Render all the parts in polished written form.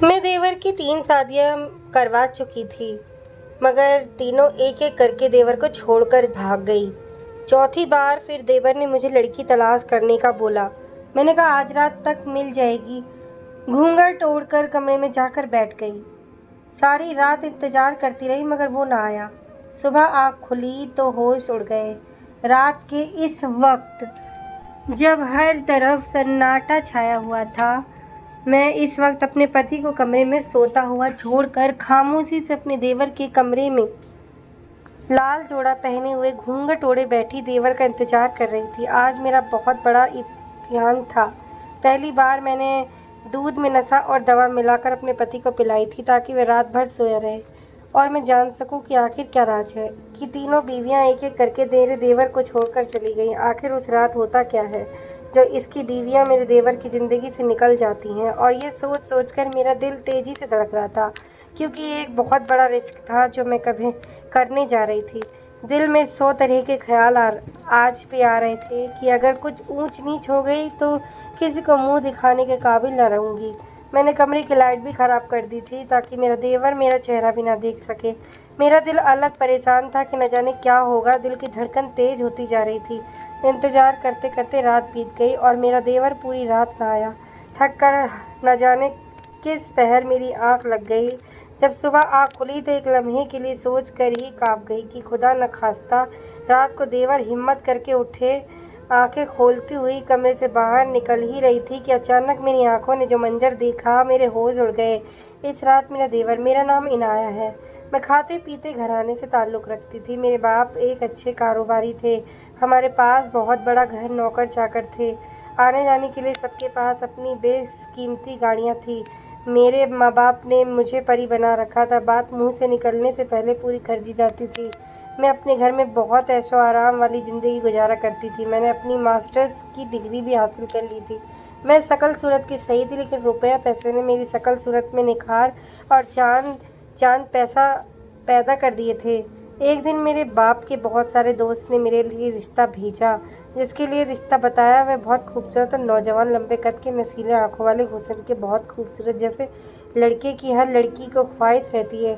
मैं देवर की 3 शादियाँ करवा चुकी थी, मगर तीनों एक-एक करके देवर को छोड़कर भाग गई। चौथी बार फिर देवर ने मुझे लड़की तलाश करने का बोला। मैंने कहा आज रात तक मिल जाएगी। घूंघट ओढ़कर कमरे में जाकर बैठ गई। सारी रात इंतज़ार करती रही मगर वो ना आया। सुबह आँख खुली तो होश उड़ गए। रात के इस वक्त जब हर तरफ सन्नाटा छाया हुआ था, मैं इस वक्त अपने पति को कमरे में सोता हुआ छोड़कर खामोशी से अपने देवर के कमरे में लाल जोड़ा पहने हुए घूंघट ओढ़े बैठी देवर का इंतजार कर रही थी। आज मेरा बहुत बड़ा इम्तिहान था। पहली बार मैंने दूध में नशा और दवा मिलाकर अपने पति को पिलाई थी ताकि वह रात भर सोया रहे और मैं जान सकूं कि आखिर क्या राज है कि तीनों बीवियां एक एक करके मेरे देवर को छोड़कर चली गईं। आखिर उस रात होता क्या है जो इसकी बीवियां मेरे देवर की ज़िंदगी से निकल जाती हैं। और ये सोच सोचकर मेरा दिल तेज़ी से धड़क रहा था, क्योंकि ये एक बहुत बड़ा रिस्क था जो मैं कभी करने जा रही थी। दिल में 100 तरह के ख्याल आज भी आ रहे थे कि अगर कुछ ऊंच नीच हो गई तो किसी को मुंह दिखाने के काबिल न रहूँगी। मैंने कमरे की लाइट भी ख़राब कर दी थी ताकि मेरा देवर मेरा चेहरा भी ना देख सके। मेरा दिल अलग परेशान था कि न जाने क्या होगा। दिल की धड़कन तेज़ होती जा रही थी। इंतज़ार करते करते रात बीत गई और मेरा देवर पूरी रात ना आया। थक कर न जाने किस पहर मेरी आँख लग गई। जब सुबह आँख खुली तो एक लम्हे के लिए सोच कर ही काँप गई कि खुदा न खास्ता रात को देवर हिम्मत करके उठे। आंखें खोलती हुई कमरे से बाहर निकल ही रही थी कि अचानक मेरी आंखों ने जो मंजर देखा, मेरे होश उड़ गए। इस रात मेरा देवर, मेरा नाम इनाया है। मैं खाते पीते घराने से ताल्लुक़ रखती थी। मेरे बाप एक अच्छे कारोबारी थे। हमारे पास बहुत बड़ा घर, नौकर चाकर थे। आने जाने के लिए सबके पास अपनी बेशकीमती गाड़ियाँ थी। मेरे माँ बाप ने मुझे परी बना रखा था। बात मुँह से निकलने से पहले पूरी कर दी जाती थी। मैं अपने घर में बहुत ऐशो आराम वाली ज़िंदगी गुजारा करती थी। मैंने अपनी मास्टर्स की डिग्री भी हासिल कर ली थी। मैं शकल सूरत की सही थी, लेकिन रुपया पैसे ने मेरी शकल सूरत में निखार और चांद पैसा पैदा कर दिए थे। एक दिन मेरे बाप के बहुत सारे दोस्त ने मेरे लिए रिश्ता भेजा। जिसके लिए रिश्ता बताया वह बहुत खूबसूरत और नौजवान, लंबे कद के, नसीले आँखों वाले, हुस्न के बहुत खूबसूरत, जैसे लड़के की हर लड़की को ख्वाहिश रहती है,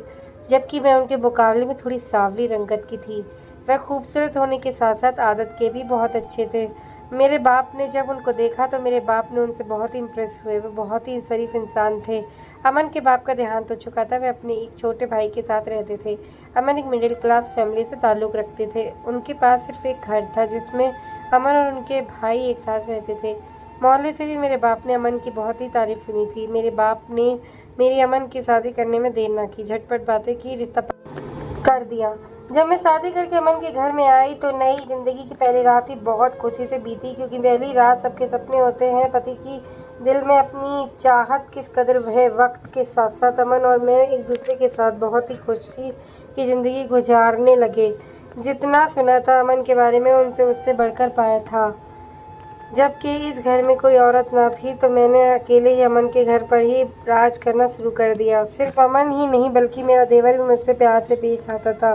जबकि मैं उनके मुकाबले में थोड़ी सांवली रंगत की थी। वह खूबसूरत होने के साथ साथ आदत के भी बहुत अच्छे थे। मेरे बाप ने जब उनको देखा तो मेरे बाप ने उनसे बहुत ही इम्प्रेस हुए। वे बहुत ही शरीफ इंसान थे। अमन के बाप का देहांत हो चुका था। वे अपने एक छोटे भाई के साथ रहते थे। अमन एक मिडिल क्लास फैमिली से ताल्लुक़ रखते थे। उनके पास सिर्फ एक घर था जिसमें अमन और उनके भाई एक साथ रहते थे। मोहल्ले से भी मेरे बाप ने अमन की बहुत ही तारीफ़ सुनी थी। मेरे बाप ने मेरी अमन की शादी करने में देर ना की, झटपट बातें की, रिश्ता कर दिया। जब मैं शादी करके अमन के घर में आई तो नई ज़िंदगी की पहली रात ही बहुत खुशी से बीती, क्योंकि पहली रात सबके सपने होते हैं। पति की दिल में अपनी चाहत किस कदर है। वक्त के साथ साथ अमन और मैं एक दूसरे के साथ बहुत ही खुशी की ज़िंदगी गुजारने लगे। जितना सुना था अमन के बारे में उनसे उससे बढ़कर पाया था। जबकि इस घर में कोई औरत ना थी तो मैंने अकेले ही अमन के घर पर ही राज करना शुरू कर दिया। सिर्फ अमन ही नहीं बल्कि मेरा देवर भी मुझसे प्यार से पेश आता था।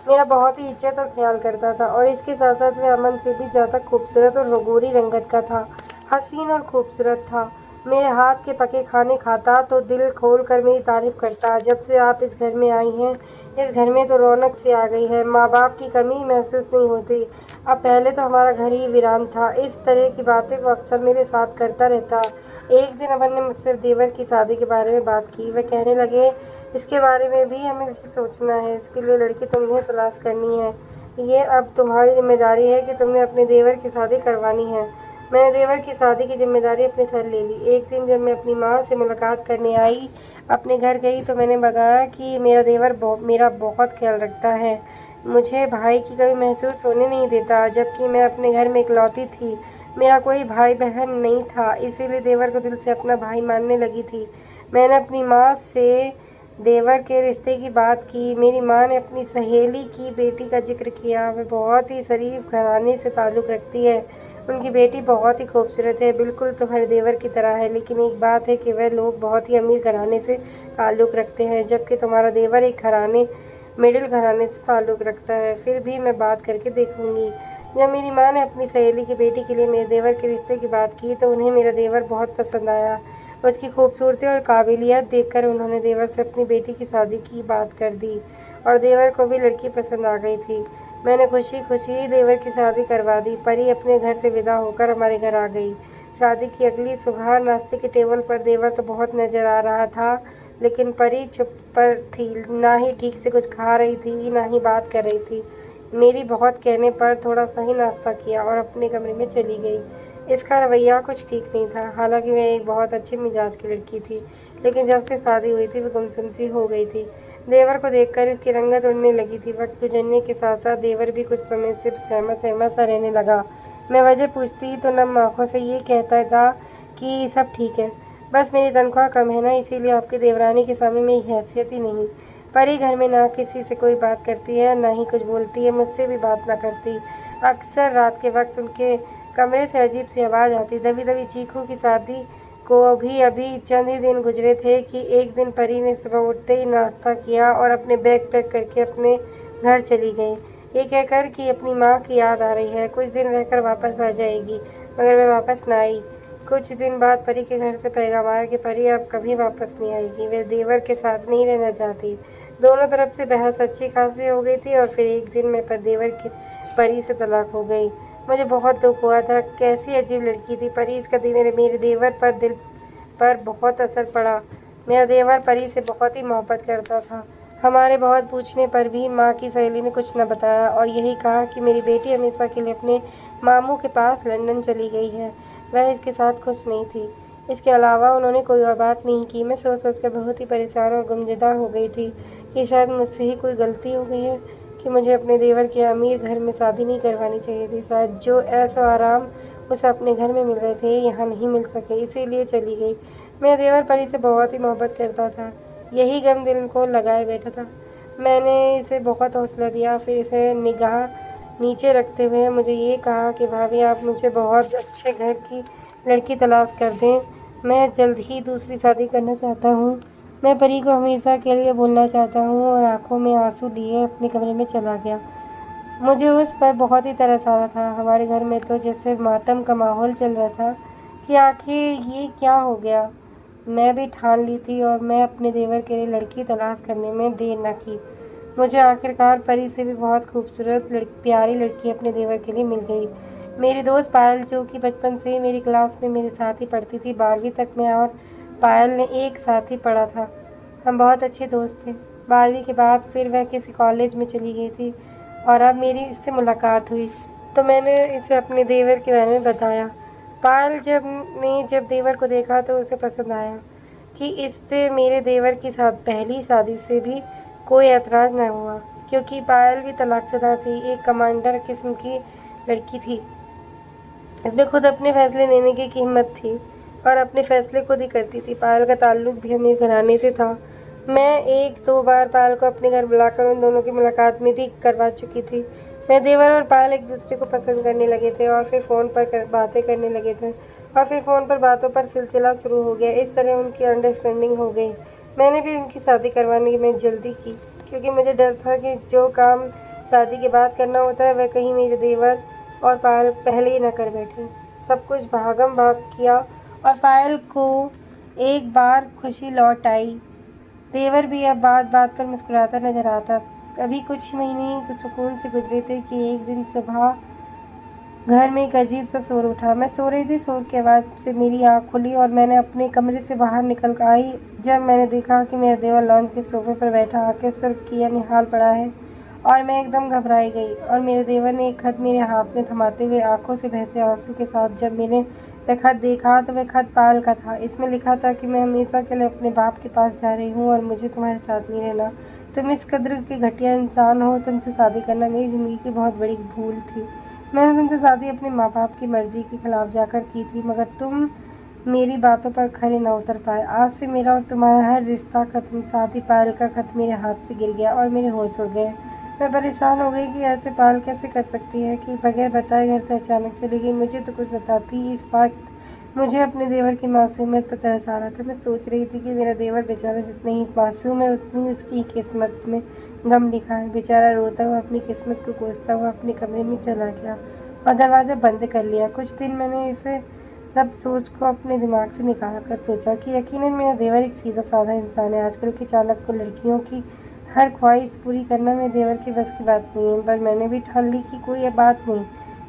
मेरा बहुत ही इज्जत और ख्याल करता था और इसके साथ साथ वह अमन से भी ज़्यादा खूबसूरत और गोरी रंगत का था। हसीन और खूबसूरत था। मेरे हाथ के पके खाने खाता तो दिल खोल कर मेरी तारीफ़ करता। जब से आप इस घर में आई हैं, इस घर में तो रौनक सी आ गई है। माँ बाप की कमी महसूस नहीं होती। अब पहले तो हमारा घर ही वीरान था। इस तरह की बातें वो अक्सर मेरे साथ करता रहता। एक दिन अमन ने मुझसे देवर की शादी के बारे में बात की। वह कहने लगे, इसके बारे में भी हमें सोचना है। इसके लिए लड़की तुम्हें तलाश करनी है। ये अब तुम्हारी जिम्मेदारी है कि तुमने अपने देवर की शादी करवानी है। मैंने देवर की शादी की जिम्मेदारी अपने सर ले ली। एक दिन जब मैं अपनी माँ से मुलाकात करने आई, अपने घर गई तो मैंने बताया कि मेरा देवर मेरा बहुत ख्याल रखता है। मुझे भाई की कभी महसूस होने नहीं देता, जबकि मैं अपने घर में इकलौती थी। मेरा कोई भाई बहन नहीं था, इसीलिए देवर को दिल से अपना भाई मानने लगी थी। मैंने अपनी माँ से देवर के रिश्ते की बात की। मेरी माँ ने अपनी सहेली की बेटी का जिक्र किया। वह बहुत ही शरीफ घराने से ताल्लुक़ रखती है। उनकी बेटी बहुत ही खूबसूरत है, बिल्कुल तुम्हारे देवर की तरह है। लेकिन एक बात है कि वह लोग बहुत ही अमीर घराने से ताल्लुक़ रखते हैं, जबकि तुम्हारा देवर एक मिडिल घराने से ताल्लुक़ रखता है। फिर भी मैं बात करके देखूंगी। जब मेरी माँ ने अपनी सहेली की बेटी के लिए मेरे देवर के रिश्ते की बात की तो उन्हें मेरा देवर बहुत पसंद आया। उसकी खूबसूरती और काबिलियत देखकर उन्होंने देवर से अपनी बेटी की शादी की बात कर दी और देवर को भी लड़की पसंद आ गई थी। मैंने खुशी खुशी देवर की शादी करवा दी। परी अपने घर से विदा होकर हमारे घर आ गई। शादी की अगली सुबह नाश्ते के टेबल पर देवर तो बहुत नजर आ रहा था, लेकिन परी चुप पर थी। ना ही ठीक से कुछ खा रही थी, ना ही बात कर रही थी। मेरी बहुत कहने पर थोड़ा सा ही नाश्ता किया और अपने कमरे में चली गई। इसका रवैया कुछ ठीक नहीं था। हालांकि वह एक बहुत अच्छे मिजाज की लड़की थी, लेकिन जब से शादी हुई थी वह गुमसुम सी हो गई थी। देवर को देखकर इसकी रंगत उड़ने लगी थी। वक्त गुजरने के साथ साथ देवर भी कुछ समय से सहमत सहमत सा रहने लगा। मैं वजह पूछती तो नम आंखों से ये कहता था कि सब ठीक है, बस मेरी तनख्वाह कम है ना, इसीलिए आपकी देवरानी के सामने मेरी हैसियत ही नहीं। परी घर में ना किसी से कोई बात करती है, ना ही कुछ बोलती है, मुझसे भी बात ना करती। अक्सर रात के वक्त उनके कमरे से अजीब सी आवाज़ आती। दबी दबी चीखों की शादी को अभी चंद ही दिन गुजरे थे कि एक दिन परी ने सुबह उठते ही नाश्ता किया और अपने बैग पैक करके अपने घर चली गई, ये कहकर कि अपनी माँ की याद आ रही है, कुछ दिन रहकर वापस आ जाएगी। मगर वह वापस ना आई। कुछ दिन बाद परी के घर से पैगाम आया कि परी अब कभी वापस नहीं आएगी। वह देवर के साथ नहीं रहना चाहती। दोनों तरफ से बहस अच्छी खासी हो गई थी और फिर एक दिन में देवर की परी से तलाक हो गई। मुझे बहुत दुख हुआ था। कैसी अजीब लड़की थी परी, इसका मेरे देवर पर दिल पर बहुत असर पड़ा। मेरा देवर परी से बहुत ही मोहब्बत करता था। हमारे बहुत पूछने पर भी माँ की सहेली ने कुछ न बताया और यही कहा कि मेरी बेटी हमेशा के लिए अपने मामू के पास लंदन चली गई है। वह इसके साथ खुश नहीं थी। इसके अलावा उन्होंने कोई और बात नहीं की। मैं सोच सोच कर बहुत ही परेशान और गुमशुदा हो गई थी कि शायद मुझसे ही कोई गलती हो गई है कि मुझे अपने देवर के अमीर घर में शादी नहीं करवानी चाहिए थी। शायद जो ऐसा आराम उसे अपने घर में मिल रहे थे यहाँ नहीं मिल सके, इसीलिए चली गई। मेरा देवर परी से बहुत ही मोहब्बत करता था, यही गम दिल को लगाए बैठा था। मैंने इसे बहुत हौसला दिया। फिर इसे निगाह नीचे रखते हुए मुझे ये कहा कि भाभी आप मुझे बहुत अच्छे घर की लड़की तलाश कर दें, मैं जल्द ही दूसरी शादी करना चाहता हूँ। मैं परी को हमेशा के लिए भूलना चाहता हूँ और आंखों में आंसू लिए अपने कमरे में चला गया। मुझे उस पर बहुत ही तरस आ रहा था। हमारे घर में तो जैसे मातम का माहौल चल रहा था कि आखिर ये क्या हो गया। मैं भी ठान ली थी और मैं अपने देवर के लिए लड़की तलाश करने में देर न की। मुझे आखिरकार परी से भी बहुत खूबसूरत प्यारी लड़की अपने देवर के लिए मिल गई। मेरी दोस्त पायल, जो कि बचपन से ही मेरी क्लास में मेरे साथ ही पढ़ती थी, 12वीं तक मैं और पायल ने एक साथ ही पढ़ा था। हम बहुत अच्छे दोस्त थे। 12वीं के बाद फिर वह किसी कॉलेज में चली गई थी और अब मेरी इससे मुलाकात हुई तो मैंने इसे अपने देवर के बारे में बताया। पायल जब देवर को देखा तो उसे पसंद आया कि इससे मेरे देवर की पहली शादी से भी कोई एतराज़ न हुआ, क्योंकि पायल भी तलाकशुदा थी, एक कमांडर किस्म की लड़की थी। इसमें खुद अपने फैसले लेने की हिम्मत थी और अपने फैसले खुद ही करती थी। पायल का ताल्लुक भी अमीर घराने से था। मैं एक दो बार पायल को अपने घर बुलाकर उन दोनों की मुलाकात में भी करवा चुकी थी। मैं देवर और पायल एक दूसरे को पसंद करने लगे थे और फिर फ़ोन पर बातें करने लगे थे और फिर फ़ोन पर बातों पर सिलसिला शुरू हो गया। इस तरह उनकी अंडरस्टैंडिंग हो गई। मैंने भी उनकी शादी करवाने की मैं जल्दी की, क्योंकि मुझे डर था कि जो काम शादी के बाद करना होता है वह कहीं मेरे देवर और पायल पहले ही न कर बैठे। सब कुछ भागम भाग किया और पायल को एक बार खुशी लौट आई। देवर भी अब बात बात पर मुस्कुराता नजर आता। अभी कुछ ही महीने सुकून से गुजरे थे कि एक दिन सुबह घर में एक अजीब सा शोर उठा। मैं सो रही थी। शोर के आवाज़ से मेरी आँख खुली और मैंने अपने कमरे से बाहर निकल कर आई। जब मैंने देखा कि मेरा देवर लॉन्च के सोफे पर बैठा आके सुर्ख किया निहाल पड़ा है और मैं एकदम घबराई गई। और मेरे देवर ने एक खत मेरे हाथ में थमाते हुए आंखों से बहते आंसू के साथ जब मैंने वह खत देखा तो वह खत पायल का था। इसमें लिखा था कि मैं हमेशा के लिए अपने बाप के पास जा रही हूँ और मुझे तुम्हारे साथ नहीं रहना। तुम इस कदर के घटिया इंसान हो, तुमसे शादी करना मेरी ज़िंदगी की बहुत बड़ी भूल थी। मैंने तुमसे शादी अपने माँ बाप की मर्जी के खिलाफ जाकर की थी, मगर तुम मेरी बातों पर खरे न उतर पाए। आज से मेरा और तुम्हारा हर रिश्ता खत्म। साथ ही पायल का खत मेरे हाथ से गिर गया और मेरे होश उड़ गए। मैं परेशान हो गई कि ऐसे पायल कैसे कर सकती है कि बगैर बताए घर से अचानक चली गई। मुझे तो कुछ बताती। इस वक्त मुझे अपने देवर की मासूमियत पर तरस आ रहा था। मैं सोच रही थी कि मेरा देवर बेचारा जितने ही मासूम है उतनी उसकी किस्मत में गम लिखा है। बेचारा रोता हुआ अपनी किस्मत को कोसता हुआ अपने कमरे में चला गया और दरवाज़ा बंद कर लिया। कुछ दिन मैंने इसे सब सोच को अपने दिमाग से निकाल कर सोचा कि यकीनन मेरा देवर एक सीधा साधा इंसान है। आजकल के चालक को लड़कियों की हर ख्वाहिश पूरी करना मेरे देवर की बस की बात नहीं है। पर मैंने भी ठान ली कि कोई बात नहीं,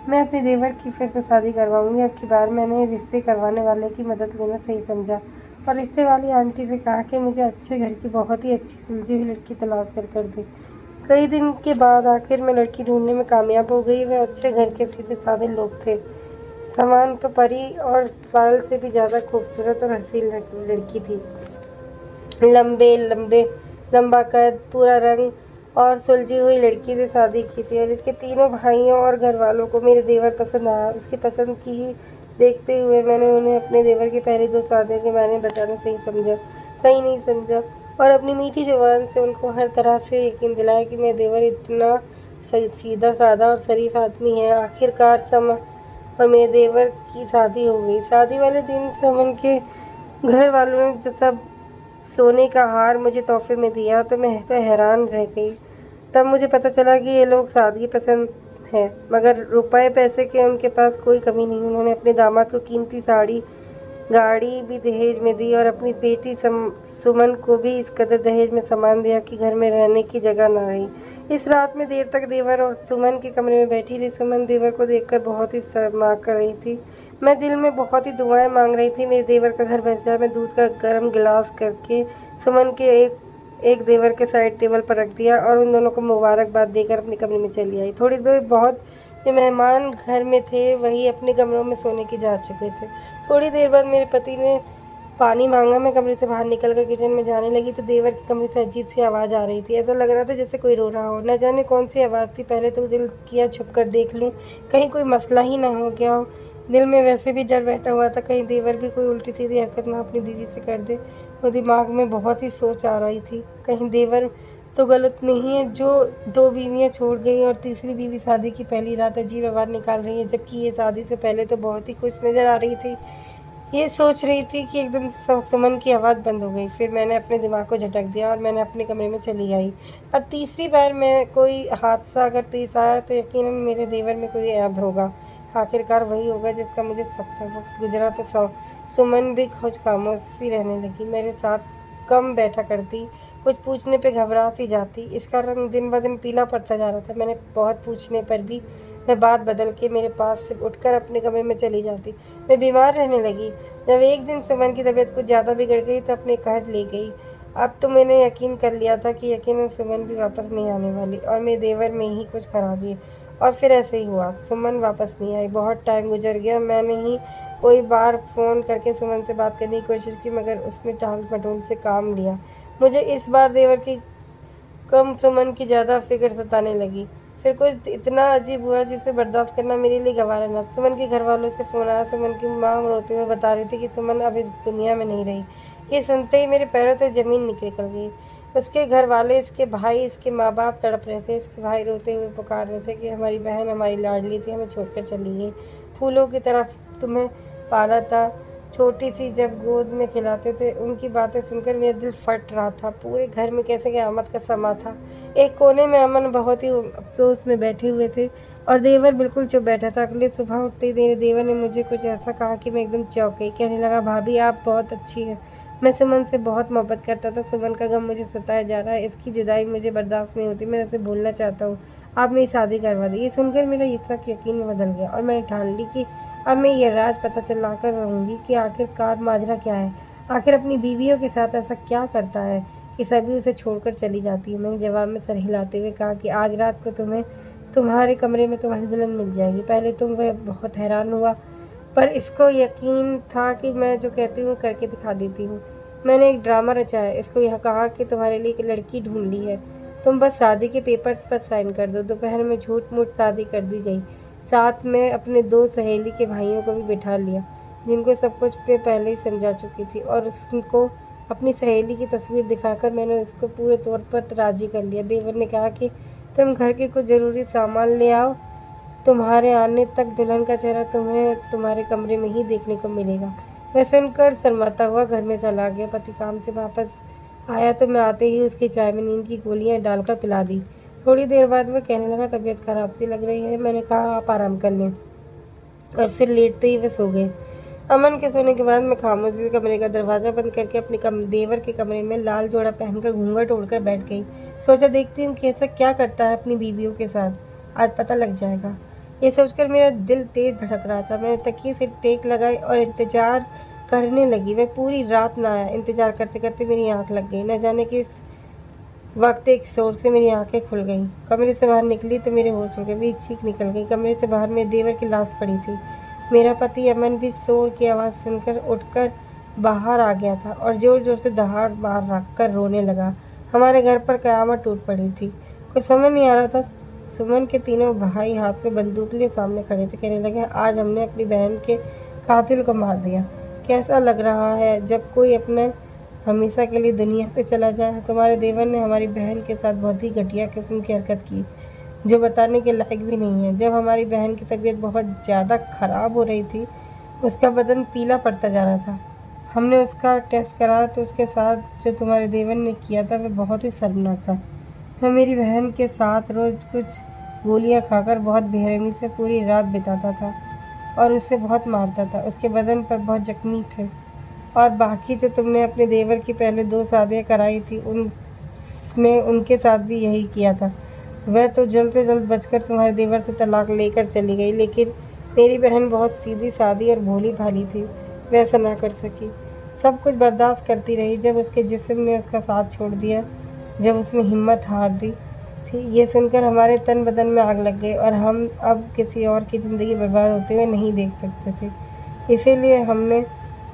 मैं अपने देवर की फिर से शादी करवाऊंगी। अब की बार मैंने रिश्ते करवाने वाले की मदद लेना सही समझा और रिश्ते वाली आंटी से कहा कि मुझे अच्छे घर की बहुत ही अच्छी सुलझी हुई लड़की तलाश कर दे। कई दिन के बाद आखिर मैं लड़की ढूंढने में कामयाब हो गई। वे अच्छे घर के सीधे साधे लोग थे। सामान तो परी और बाल से भी ज़्यादा खूबसूरत और हसीन लड़की थी। लंबा कद, पूरा रंग और सुलझी हुई लड़की से शादी की थी और इसके तीनों भाइयों और घर वालों को मेरे देवर पसंद आया। उसकी पसंद की ही देखते हुए मैंने उन्हें अपने देवर की पहली 2 शादियों के बारे में बताना सही नहीं समझा और अपनी मीठी जुबान से उनको हर तरह से यकीन दिलाया कि मेरा देवर इतना सीधा साधा और शरीफ आदमी है। आखिरकार और मेरे देवर की शादी हो गई। शादी वाले दिन समन के घर वालों ने जो सब सोने का हार मुझे तोहफे में दिया तो मैं तो हैरान रह गई। तब मुझे पता चला कि ये लोग सादगी पसंद है, मगर रुपए पैसे के उनके पास कोई कमी नहीं। उन्होंने अपने दामाद को कीमती साड़ी गाड़ी भी दहेज में दी और अपनी बेटी सुमन को भी इस कदर दहेज में सामान दिया कि घर में रहने की जगह न रही। इस रात में देर तक देवर और सुमन के कमरे में बैठी रही। सुमन देवर को देखकर बहुत ही शर्मा कर रही थी। मैं दिल में बहुत ही दुआएं मांग रही थी। मेरे देवर का घर पहुंचा। मैं दूध का गर्म गिलास करके सुमन के एक देवर के साइड टेबल पर रख दिया और उन दोनों को मुबारकबाद देकर अपने कमरे में चली आई। थोड़ी देर बहुत जो मेहमान घर में थे वही अपने कमरों में सोने की जा चुके थे। थोड़ी देर बाद मेरे पति ने पानी मांगा। मैं कमरे से बाहर निकलकर किचन में जाने लगी तो देवर के कमरे से अजीब सी आवाज़ आ रही थी। ऐसा लग रहा था जैसे कोई रो रहा हो। न जाने कौन सी आवाज़ थी। पहले तो दिल किया छुप कर देख लूँ, कहीं कोई मसला ही ना हो गया हो। दिल में वैसे भी डर बैठा हुआ था, कहीं देवर भी कोई उल्टी सीधी हरकत ना अपनी बीवी से कर दे। वो दिमाग में बहुत ही सोच आ रही थी, कहीं देवर तो गलत नहीं है जो 2 बीवियां छोड़ गई और तीसरी बीवी शादी की पहली रात अजीब आवाज़ निकाल रही है, जबकि ये शादी से पहले तो बहुत ही खुश नज़र आ रही थी। ये सोच रही थी कि एकदम सुमन की आवाज़ बंद हो गई। फिर मैंने अपने दिमाग को झटक दिया और मैंने अपने कमरे में चली आई। अब तीसरी बार मैं कोई हादसा अगर पेश आया तो यकीनन मेरे देवर में कोई ऐब होगा। आखिरकार वही होगा जिसका मुझे सख्त वक्त गुजरा तो सुमन भी कुछ खामोशी रहने लगी, मेरे साथ कम बैठा करती, कुछ पूछने पे घबरा सी जाती। इसका रंग दिन ब दिन पीला पड़ता जा रहा था। मैंने बहुत पूछने पर भी मैं बात बदल के मेरे पास से उठकर अपने कमरे में चली जाती। मैं बीमार रहने लगी। जब एक दिन सुमन की तबीयत कुछ ज़्यादा बिगड़ गई तो अपने घर ले गई। अब तो मैंने यकीन कर लिया था कि यकीनन सुमन भी वापस नहीं आने वाली और मेरे देवर में ही कुछ खराबी है। और फिर ऐसे ही हुआ, सुमन वापस नहीं आई। बहुत टाइम गुजर गया। मैंने ही कोई बार फ़ोन करके सुमन से बात करने की कोशिश की, मगर उसने टाल मटोल से काम लिया। मुझे इस बार देवर की कम सुमन की ज़्यादा फिक्र सताने लगी। फिर कुछ इतना अजीब हुआ जिसे बर्दाश्त करना मेरे लिए गवारा न। सुमन के घर वालों से फ़ोन आया। सुमन की माँ रोते हुए बता रही थी कि सुमन अब इस दुनिया में नहीं रही। ये सुनते ही मेरे पैरों से ज़मीन निकल गई। उसके घर वाले, इसके भाई, इसके माँ बाप तड़प रहे थे। इसके भाई रोते हुए पुकार रहे थे कि हमारी बहन हमारी लाडली थी, हमें छोड़कर चली गई। फूलों की तरह तुम्हें पाला था, छोटी सी जब गोद में खिलाते थे। उनकी बातें सुनकर मेरा दिल फट रहा था। पूरे घर में कैसे क़यामत का समा था। एक कोने में अमन बहुत ही अफसोस में बैठे हुए थे और देवर बिल्कुल चुप बैठा था। अगले सुबह उठते ही मेरे देवर ने मुझे कुछ ऐसा कहा कि मैं एकदम चौंक गई। कहने लगा, भाभी आप बहुत अच्छी हैं। मैं सुमन से बहुत मोहब्बत करता था। सुमन का गम मुझे सताया जा रहा है। इसकी जुदाई मुझे बर्दाश्त नहीं होती। मैं उसे भूलना चाहता हूँ। आप मेरी शादी करवा दी। ये सुनकर मेरा शक यकीन में बदल गया और मैंने ठान ली कि अब मैं ये राज पता चला कर रहूँगी कि आखिरकार माजरा क्या है। आखिर अपनी बीवियों के साथ ऐसा क्या करता है कि सभी उसे छोड़कर चली जाती है। मैंने जवाब में सर हिलाते हुए कहा कि आज रात को तुम्हें तुम्हारे कमरे में तुम्हारी दुल्हन मिल जाएगी। पहले तो वह बहुत हैरान हुआ, पर इसको यकीन था कि मैं जो कहती हूँ करके दिखा देती हूँ। मैंने एक ड्रामा रचा है। इसको यह कहा कि तुम्हारे लिए एक लड़की ढूंढ ली है, तुम बस शादी के पेपर्स पर साइन कर दो। दोपहर में झूठ मूठ शादी कर दी गई। साथ में अपने 2 सहेली के भाइयों को भी बिठा लिया, जिनको सब कुछ पे पहले ही समझा चुकी थी, और उसको अपनी सहेली की तस्वीर दिखाकर मैंने उसको पूरे तौर पर राज़ी कर लिया। देवर ने कहा कि तुम घर के कुछ ज़रूरी सामान ले आओ, तुम्हारे आने तक दुल्हन का चेहरा तुम्हें तुम्हारे कमरे में ही देखने को मिलेगा। वह सुनकर शर्माता हुआ घर में चला गया। पति काम से वापस आया तो मैं आते ही उसकी चाय में नींद की गोलियां डालकर पिला दी। थोड़ी देर बाद वह कहने लगा, तबीयत खराब सी लग रही है। मैंने कहा आप आराम कर लें और फिर लेटते ही वह सो गए। अमन के सोने के बाद मैं खामोशी से कमरे का दरवाज़ा बंद करके अपने देवर के कमरे में लाल जोड़ा पहनकर घूंघट ओढ़कर बैठ गई। सोचा देखती हूँ कि ऐसा क्या करता है अपनी बीवियों के साथ, आज पता लग जाएगा। ये सोचकर मेरा दिल तेज धड़क रहा था। मैंने तकिए से टेक लगाई और इंतजार करने लगी। वह पूरी रात ना आया। इंतजार करते करते मेरी आँख लग गई। न जाने किस वक्त एक शोर से मेरी आंखें खुल गईं। कमरे से बाहर निकली तो मेरे होश उड़ गए। मेरी चीख निकल गई। कमरे से बाहर मेरे देवर की लाश पड़ी थी। मेरा पति अमन भी शोर की आवाज़ सुनकर उठकर बाहर आ गया था और ज़ोर ज़ोर से दहाड़ बाहर रख कर रोने लगा। हमारे घर पर क़यामत टूट पड़ी थी। कुछ समझ नहीं आ रहा था। सुमन के तीनों भाई हाथ में बंदूक लिए सामने खड़े थे। कहने लगे, आज हमने अपनी बहन के कातिल को मार दिया। कैसा लग रहा है जब कोई अपने हमेशा के लिए दुनिया से चला जाए। तुम्हारे देवर ने हमारी बहन के साथ बहुत ही घटिया किस्म की हरकत की, जो बताने के लायक भी नहीं है। जब हमारी बहन की तबीयत बहुत ज़्यादा ख़राब हो रही थी, उसका बदन पीला पड़ता जा रहा था। हमने उसका टेस्ट कराया तो उसके साथ जो तुम्हारे देवर ने किया था वह बहुत ही शर्मनाक था। वह मेरी बहन के साथ रोज़ कुछ गोलियां खाकर बहुत बेरहमी से पूरी रात बिताता था और उसे बहुत मारता था। उसके बदन पर बहुत जख्मी थे। और बाकी जो तुमने अपने देवर की पहले 2 शादियाँ कराई थी, उसने उनके साथ भी यही किया था। वह तो जल्द से जल्द बचकर तुम्हारे देवर से तलाक लेकर चली गई, लेकिन मेरी बहन बहुत सीधी सादी और भोली भाली थी। वह ऐसा ना कर सकी। सब कुछ बर्दाश्त करती रही। जब उसके जिस्म ने उसका साथ छोड़ दिया, जब उसने हिम्मत हार दी थी, ये सुनकर हमारे तन बदन में आग लग गई और हम अब किसी और की ज़िंदगी बर्बाद होते हुए नहीं देख सकते थे। इसीलिए हमने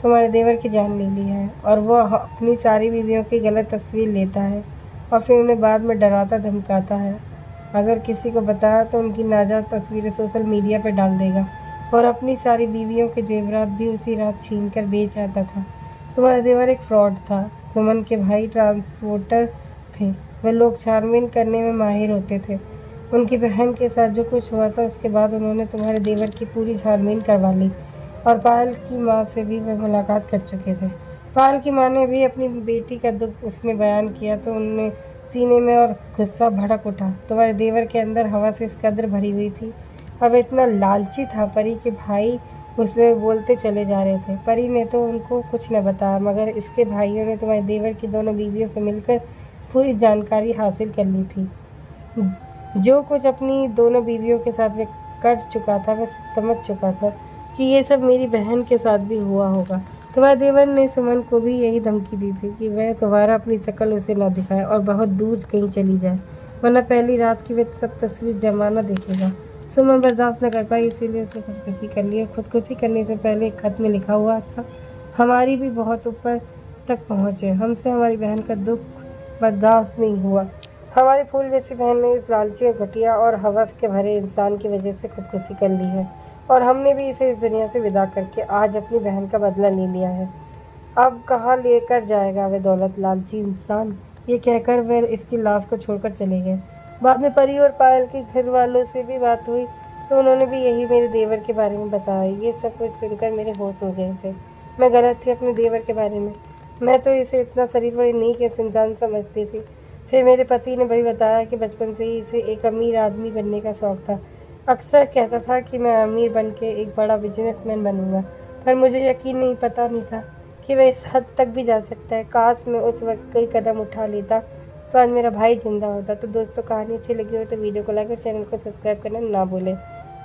तुम्हारे देवर की जान ले ली है और वह अपनी सारी बीवियों की गलत तस्वीर लेता है और फिर उन्हें बाद में डराता धमकाता है। अगर किसी को बताया तो उनकी नाजायज़ तस्वीरें सोशल मीडिया पर डाल देगा और अपनी सारी बीवियों के जेवरात भी उसी रात छीन कर बेच आता था। तुम्हारा देवर एक फ्रॉड था। सुमन के भाई ट्रांसपोर्टर थे। वे लोग छानबीन करने में माहिर होते थे। उनकी बहन के साथ जो कुछ हुआ था उसके बाद उन्होंने तुम्हारे देवर की पूरी छानबीन करवा ली और पायल की माँ से भी वे मुलाकात कर चुके थे। पायल की माँ ने भी अपनी बेटी का दुख उसने बयान किया तो उनमें सीने में और गुस्सा भड़क उठा। तुम्हारे देवर के अंदर हवा से इस कदर भरी हुई थी। अब इतना लालची था परी के भाई उससे बोलते चले जा रहे थे। परी ने तो उनको कुछ न बताया, मगर इसके भाइयों ने तुम्हारे देवर की दोनों बीवियों से मिलकर पूरी जानकारी हासिल कर ली थी। जो कुछ अपनी दोनों बीवियों के साथ वे कर चुका था, वह समझ चुका था कि ये सब मेरी बहन के साथ भी हुआ होगा। तुम्हारे देवर ने सुमन को भी यही धमकी दी थी कि वह दोबारा अपनी शक्ल उसे न दिखाए और बहुत दूर कहीं चली जाए, वरना पहली रात की वह सब तस्वीर जमाना देखेगा। सुमन बर्दाश्त न कर पाई, इसीलिए उसने खुदकुशी कर ली। खुदकुशी करने से पहले एक खत में लिखा हुआ था, हमारी भी बहुत ऊपर तक पहुँचे, हमसे हमारी बहन का दुख बर्दाश्त नहीं हुआ। हमारी फूल जैसी बहन ने इस लालची और घटिया और हवस के भरे इंसान की वजह से खुदकुशी कर ली है और हमने भी इसे इस दुनिया से विदा करके आज अपनी बहन का बदला ले लिया है। अब कहाँ लेकर जाएगा वह दौलत लालची इंसान। ये कहकर वह इसकी लाश को छोड़कर चले गए। बाद में परी और पायल के घर वालों से भी बात हुई तो उन्होंने भी यही मेरे देवर के बारे में बताया। ये सब कुछ सुनकर मेरे होश उड़ गए थे। मैं गलत थी अपने देवर के बारे में। मैं तो इसे इतना शरीफ और नीक इंसान समझती थी। फिर मेरे पति ने भाई बताया कि बचपन से ही इसे एक अमीर आदमी बनने का शौक़ था। अक्सर कहता था कि मैं अमीर बन के एक बड़ा बिजनेसमैन बनूंगा, पर मुझे यकीन नहीं पता नहीं था कि वह इस हद तक भी जा सकता है। काश मैं उस वक्त कोई कदम उठा लेता तो आज मेरा भाई जिंदा होता। तो दोस्तों, कहानी अच्छी लगी हो तो वीडियो को लाइक और चैनल को सब्सक्राइब करना ना भूलें।